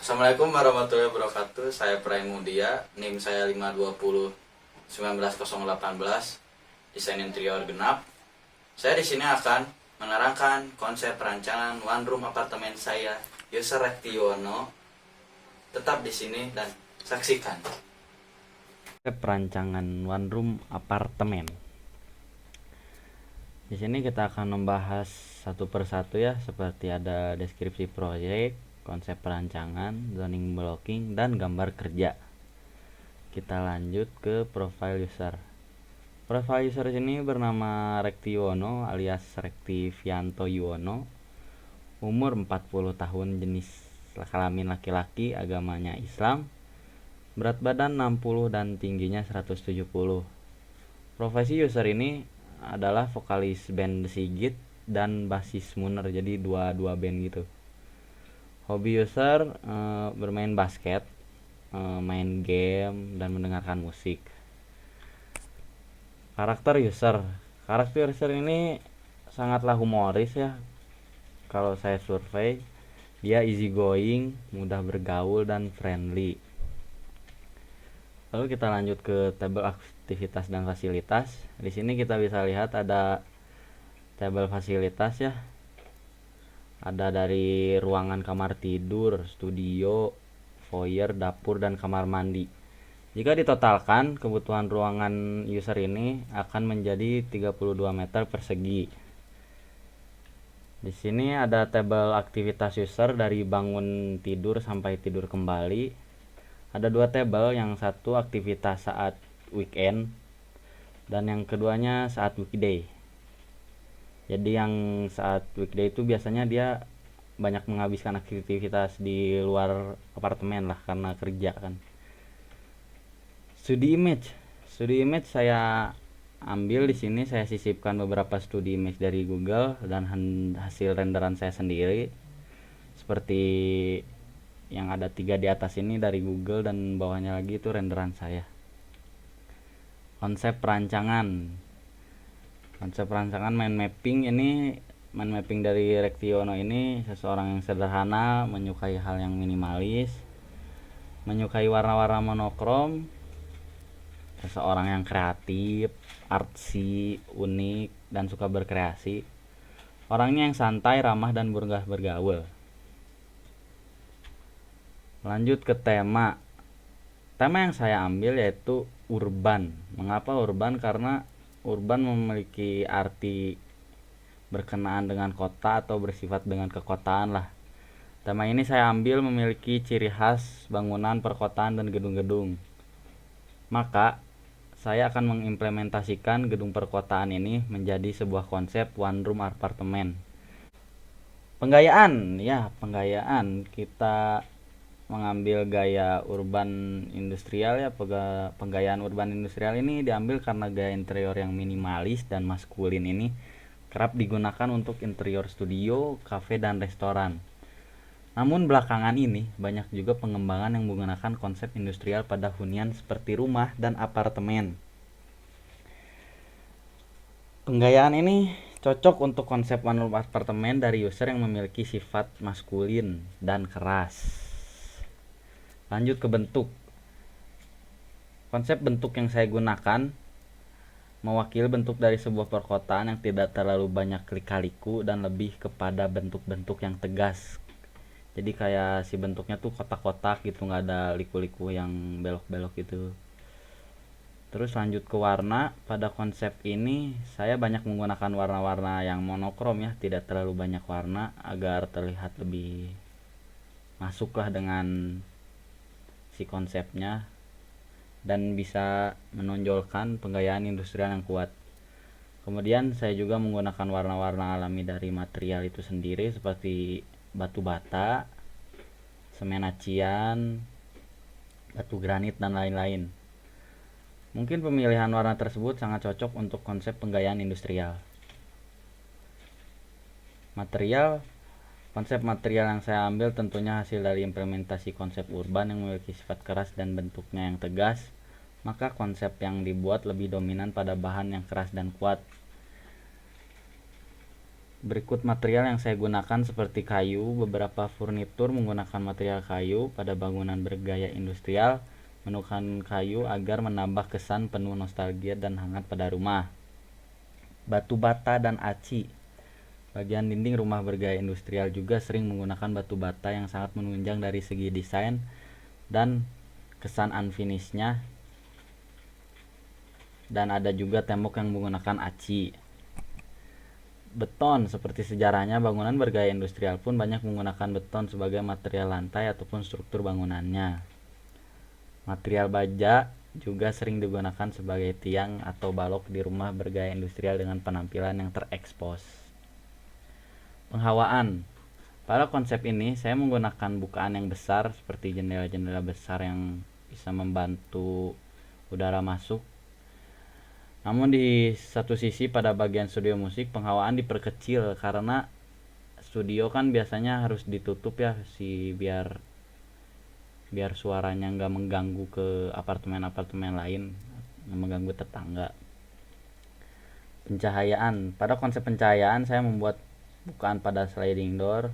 Assalamualaikum warahmatullahi wabarakatuh. Saya Praimudia, NIM saya 520 19018, desain interior genap. Saya di sini akan menerangkan konsep perancangan one room apartemen saya, Yusar Rektiono. Tetap di sini dan saksikan. Perancangan one room apartemen. Di sini kita akan membahas satu persatu ya, seperti ada deskripsi proyek, konsep perancangan, zoning blocking, dan gambar kerja. Kita lanjut ke profile user. Profile user ini bernama Rektiono alias Rektivianto Yuwono. Umur 40 tahun, jenis kelamin laki-laki, agamanya Islam. Berat badan 60 dan tingginya 170. Profesi user ini adalah vokalis band Sigit dan basis Munir, jadi dua band gitu. Hobi user bermain basket, main game, dan mendengarkan musik. Karakter user ini sangatlah humoris ya. Kalau saya survei, dia easy going, mudah bergaul, dan friendly. Lalu kita lanjut ke tabel aktivitas dan fasilitas. Di sini kita bisa lihat ada tabel fasilitas ya. Ada dari ruangan kamar tidur, studio, foyer, dapur, dan kamar mandi. Jika ditotalkan, kebutuhan ruangan user ini akan menjadi 32 meter persegi. Di sini ada tabel aktivitas user dari bangun tidur sampai tidur kembali. Ada dua tabel, yang satu aktivitas saat weekend dan yang keduanya saat weekday. Jadi yang saat weekday itu biasanya dia banyak menghabiskan aktivitas di luar apartemen lah karena kerja kan. Studi image saya ambil di sini, saya sisipkan beberapa studi image dari Google dan hasil renderan saya sendiri. Seperti yang ada 3 di atas ini dari Google dan bawahnya lagi itu renderan saya. Konsep perancangan mind mapping dari Rektiono ini seseorang yang sederhana, menyukai hal yang minimalis, menyukai warna-warna monokrom, seseorang yang kreatif, artsy, unik, dan suka berkreasi. Orangnya yang santai, ramah, dan mudah bergaul. Lanjut ke tema. Tema yang saya ambil yaitu urban. Mengapa urban? Karena urban memiliki arti berkenaan dengan kota atau bersifat dengan kekotaan lah. Tema ini saya ambil memiliki ciri khas bangunan perkotaan dan gedung-gedung. Maka saya akan mengimplementasikan gedung perkotaan ini menjadi sebuah konsep one room apartemen. Penggayaan kita mengambil gaya urban industrial ya. Penggayaan urban industrial ini diambil karena gaya interior yang minimalis dan maskulin ini kerap digunakan untuk interior studio, kafe, dan restoran. Namun belakangan ini banyak juga pengembangan yang menggunakan konsep industrial pada hunian seperti rumah dan apartemen. Penggayaan ini cocok untuk konsep one room apartemen dari user yang memiliki sifat maskulin dan keras. Lanjut ke bentuk. Konsep bentuk yang saya gunakan mewakili bentuk dari sebuah perkotaan yang tidak terlalu banyak lika-liku dan lebih kepada bentuk-bentuk yang tegas. Jadi kayak si bentuknya tuh kotak-kotak gitu, nggak ada liku-liku yang belok-belok gitu. Terus lanjut ke warna. Pada konsep ini saya banyak menggunakan warna-warna yang monokrom ya, tidak terlalu banyak warna agar terlihat lebih masuklah dengan si konsepnya dan bisa menonjolkan penggayaan industrial yang kuat. Kemudian saya juga menggunakan warna-warna alami dari material itu sendiri seperti batu bata, semen acian, batu granit, dan lain-lain. Mungkin pemilihan warna tersebut sangat cocok untuk konsep penggayaan industrial. Konsep material yang saya ambil tentunya hasil dari implementasi konsep urban yang memiliki sifat keras dan bentuknya yang tegas. Maka konsep yang dibuat lebih dominan pada bahan yang keras dan kuat. Berikut material yang saya gunakan seperti kayu. Beberapa furnitur menggunakan material kayu pada bangunan bergaya industrial, menggunakan kayu agar menambah kesan penuh nostalgia dan hangat pada rumah. Batu bata dan aci. Bagian dinding rumah bergaya industrial juga sering menggunakan batu bata yang sangat menunjang dari segi desain dan kesan unfinishednya. Dan ada juga tembok yang menggunakan aci. Beton, seperti sejarahnya, bangunan bergaya industrial pun banyak menggunakan beton sebagai material lantai ataupun struktur bangunannya. Material baja juga sering digunakan sebagai tiang atau balok di rumah bergaya industrial dengan penampilan yang terekspos. Penghawaan. Pada konsep ini, saya menggunakan bukaan yang besar seperti jendela-jendela besar yang bisa membantu udara masuk. Namun di satu sisi pada bagian studio musik penghawaan diperkecil karena studio kan biasanya harus ditutup ya biar suaranya nggak mengganggu ke apartemen-apartemen lain, mengganggu tetangga. Pencahayaan. Pada konsep pencahayaan saya membuat bukaan pada sliding door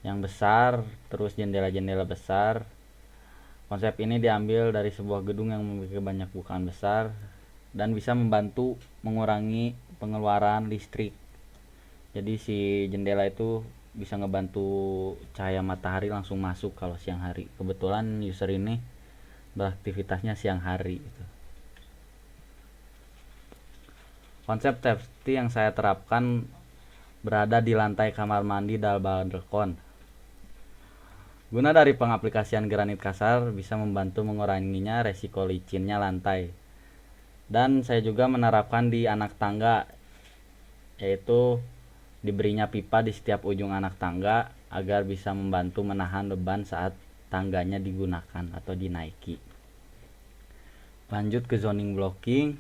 yang besar, terus jendela-jendela besar. Konsep ini diambil dari sebuah gedung yang memiliki banyak bukaan besar dan bisa membantu mengurangi pengeluaran listrik. Jadi si jendela itu bisa ngebantu cahaya matahari langsung masuk kalau siang hari. Kebetulan user ini beraktivitasnya siang hari gitu. Konsep safety yang saya terapkan berada di lantai kamar mandi dan balkon. Guna dari pengaplikasian granit kasar bisa membantu menguranginya resiko licinnya lantai. Dan saya juga menerapkan di anak tangga, yaitu diberinya pipa di setiap ujung anak tangga agar bisa membantu menahan beban saat tangganya digunakan atau dinaiki. Lanjut ke zoning blocking.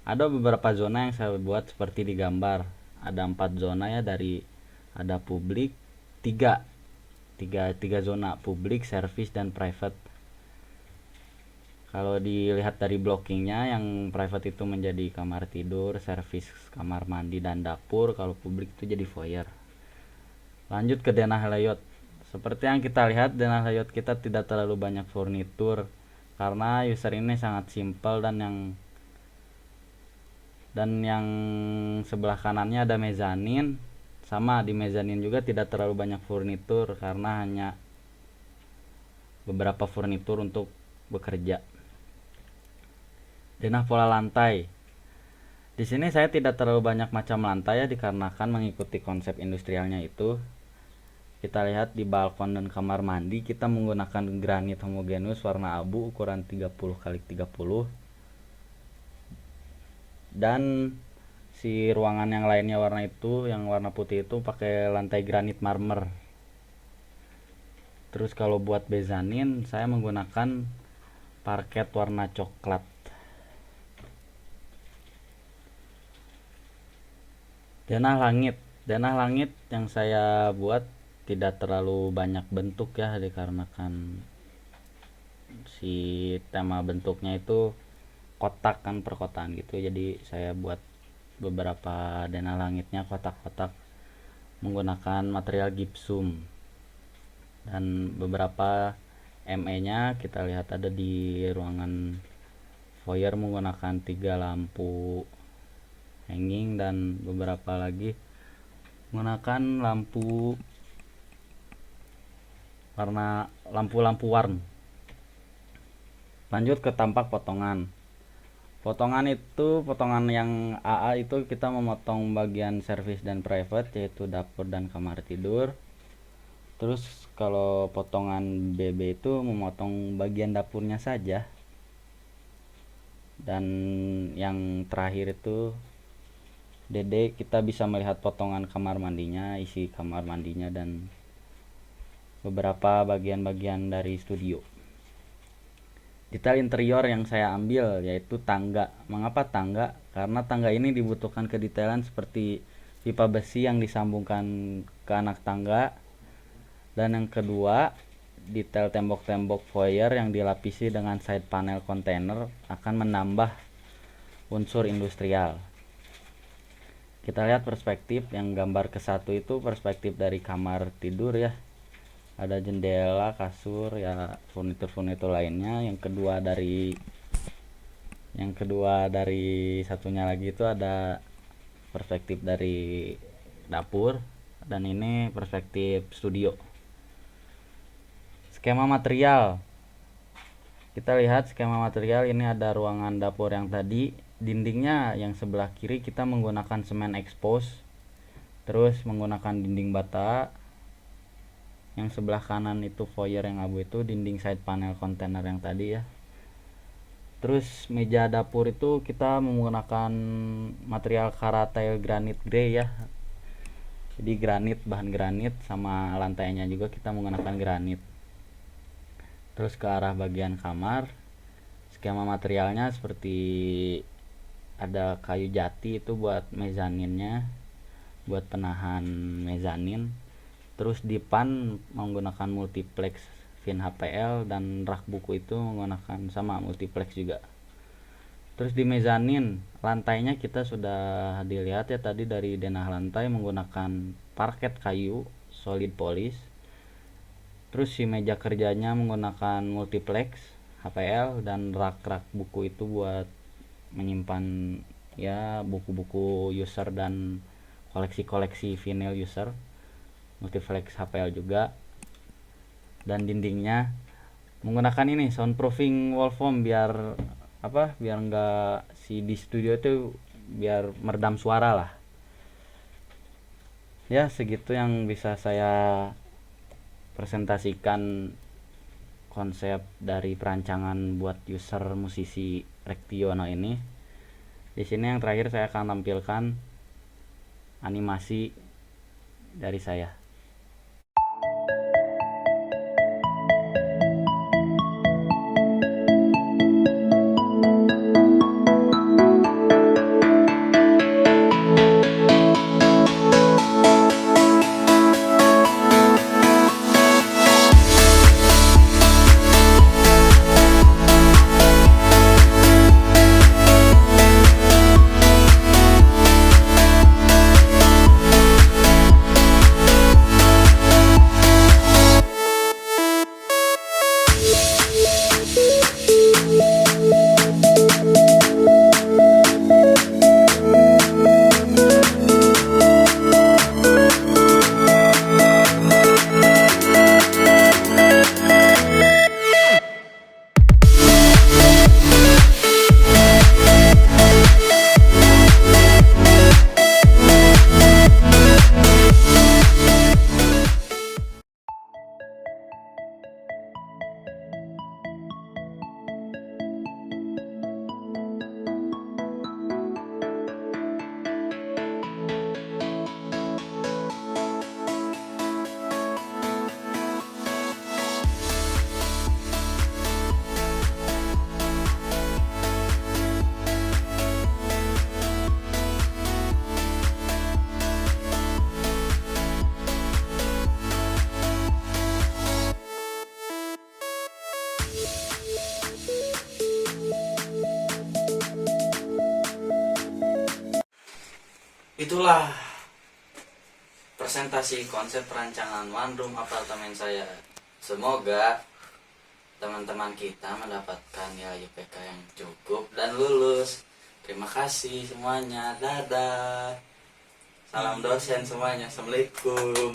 Ada beberapa zona yang saya buat seperti di gambar. Ada 4 zona ya, dari ada publik, 3 zona, publik, service, dan private. Kalau dilihat dari blockingnya, yang private itu menjadi kamar tidur, service kamar mandi dan dapur, kalau publik itu jadi foyer. Lanjut ke denah layout. Seperti yang kita lihat, denah layout kita tidak terlalu banyak furnitur karena user ini sangat simpel, dan yang sebelah kanannya ada mezanin. Sama, di mezanin juga tidak terlalu banyak furnitur karena hanya beberapa furnitur untuk bekerja. Denah pola lantai. Di sini saya tidak terlalu banyak macam lantai ya, dikarenakan mengikuti konsep industrialnya itu. Kita lihat di balkon dan kamar mandi kita menggunakan granit homogenus warna abu ukuran 30x30. Dan si ruangan yang lainnya yang warna putih itu pakai lantai granit marmer. Terus kalau buat mezanin saya menggunakan parket warna coklat. Denah langit yang saya buat tidak terlalu banyak bentuk ya, dikarenakan si tema bentuknya itu kotak kan, perkotaan gitu. Jadi saya buat beberapa denah langitnya kotak-kotak menggunakan material gipsum. Dan beberapa ME nya kita lihat ada di ruangan foyer menggunakan 3 lampu hanging dan beberapa lagi menggunakan lampu warna. Lanjut ke tampak potongan. Potongan yang AA itu kita memotong bagian service dan private, yaitu dapur dan kamar tidur. Terus kalau potongan BB itu memotong bagian dapurnya saja. Dan yang terakhir itu DD, kita bisa melihat potongan kamar mandinya, isi kamar mandinya, dan beberapa bagian-bagian dari studio. Detail interior yang saya ambil yaitu tangga. Mengapa tangga? Karena tangga ini dibutuhkan kedetailan seperti pipa besi yang disambungkan ke anak tangga. Dan yang kedua, detail tembok-tembok foyer yang dilapisi dengan side panel kontainer akan menambah unsur industrial. Kita lihat perspektif yang gambar ke-1 itu perspektif dari kamar tidur ya. Ada jendela, kasur, ya furnitur-furnitur lainnya. Yang kedua dari satunya lagi itu ada perspektif dari dapur, dan ini perspektif studio. Skema material. Kita lihat skema material, ini ada ruangan dapur yang tadi. Dindingnya yang sebelah kiri kita menggunakan semen expose, terus menggunakan dinding bata. Yang sebelah kanan itu foyer yang abu itu dinding side panel kontainer yang tadi ya. Terus meja dapur itu kita menggunakan material Karatail granit grey ya. Jadi granit, bahan granit, sama lantainya juga kita menggunakan granit. Terus ke arah bagian kamar, skema materialnya seperti ada kayu jati itu buat mezaninnya, buat penahan mezanin. Terus dipan menggunakan multiplex fin HPL, dan rak buku itu menggunakan sama multiplex juga. Terus di mezanin, lantainya kita sudah dilihat ya tadi dari denah lantai menggunakan parket kayu solid polish. Terus si meja kerjanya menggunakan multiplex HPL, dan rak-rak buku itu buat menyimpan ya buku-buku user dan koleksi-koleksi vinyl user, multiplex HPL juga. Dan dindingnya menggunakan ini soundproofing wall foam biar enggak di studio itu biar meredam suara lah. Ya segitu yang bisa saya presentasikan konsep dari perancangan buat user musisi Rektiono ini. Di sini yang terakhir saya akan tampilkan animasi dari saya. Itulah presentasi konsep perancangan one room apartemen saya. Semoga teman-teman kita mendapatkan nilai IPK yang cukup dan lulus. Terima kasih semuanya. Dadah. Salam dosen semuanya. Assalamualaikum.